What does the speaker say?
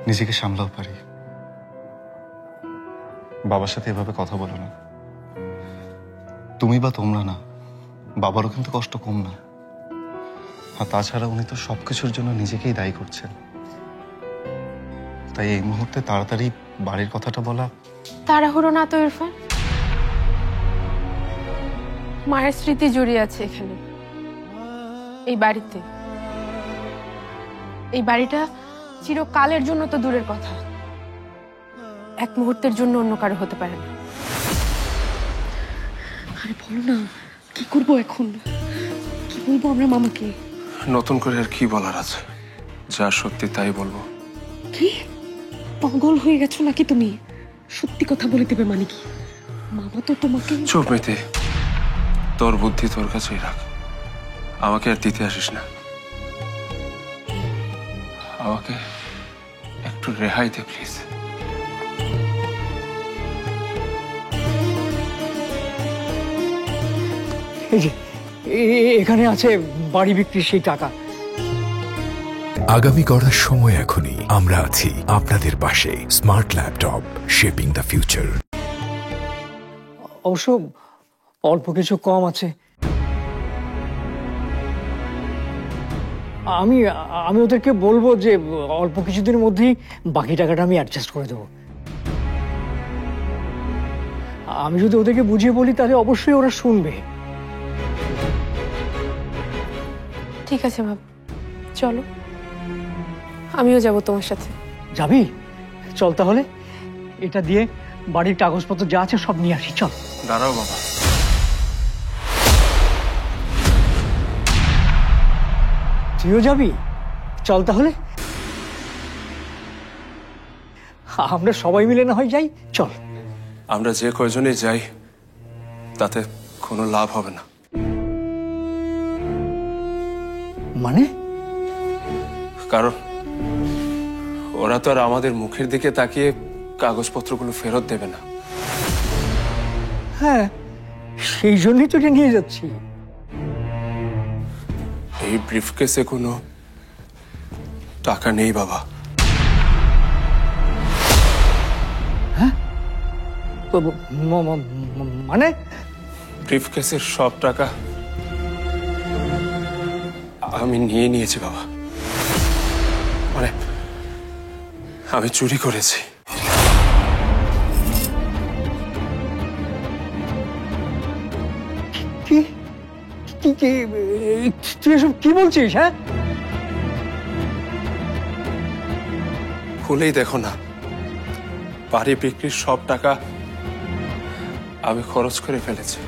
নিজেকে সামলাও পারি। বাবার সাথে এভাবে কথা বলো না। তুমি বা তোমরা না, বাবারও কিন্তু কষ্ট কম না। আর তাছাড়া উনি তো সবকিছুর জন্য নিজেকেই দায়ী করছেন। তাই এই মুহূর্তে তাড়াতাড়ি বাড়ির কথাটা বলা। তাড়াহুড়ো না তো ইরফান, মায়ের স্মৃতি জড়িয়ে আছে এখানে, এই বাড়িতে। এই বাড়িটা চিরকালের জন্য তো দূরের কথা, এক মুহূর্তের জন্য অন্য কারো হতে পারে না। আরে বলো না, কি করবো এখন? কি বলবো আমরা মামাকে? নতুন করে আর কি বলার আছে? যা সত্যি তাই বলবো। কি পাগল হয়ে গেছো নাকি তুমি? সত্যি কথা বলে দেবে মানে কি? মামা তো তোমাকে। চুপ মিতে, তোর বুদ্ধি তোর কাছেই রাখ, আমাকে আর দিতে আসিস না। আমাকে একটু রেহাই দে প্লিজ। এই যে এখানে আছে বাড়ি বিক্রির সেই টাকা। আগামী গড়ার সময় এখনই। আমরা আছি আপনাদের পাশে। Smart laptop, shaping the future. অবশ্য অল্প কিছু কম আছে। আমি আমি ওদেরকে বলবো যে অল্প কিছুদিনের মধ্যেই বাকি টাকাটা আমি অ্যাডজাস্ট করে দেবো। আমি যদি ওদেরকে বুঝিয়ে বলি তাহলে অবশ্যই ওরা শুনবে। ঠিক আছে বাবা, চলো, আমিও যাব তোমার সাথে। যাবি? চল তাহলে, এটা দিয়ে বাড়ির কাগজপত্র যা আছে সব নিয়ে আসি। চল। দাঁড়াও বাবা। তুইও যাবি? চল তাহলে, আমরা সবাই মিলে না হয় যাই। চল। আমরা যে কয়জনই যাই তাতে কোনো লাভ হবে না। মানে? কারণ ওরা তো আর আমাদের মুখের দিকে তাকিয়ে কাগজপত্রগুলো ফেরত দেবে না। হ্যাঁ, সেই জন্যই তো এটা নিয়ে যাচ্ছি। এই ব্রিফকেসে কোনো টাকা নেই বাবা। হ্যাঁ? মানে? ব্রিফকেসের সব টাকা আমি নিয়ে নিয়েছি বাবা। মানে আমি চুরি করেছি। কি কি তুই এসব কি বলছিস? হ্যাঁ, খুলেই দেখো না, বাড়ি বিক্রির সব টাকা আমি খরচ করে ফেলেছি।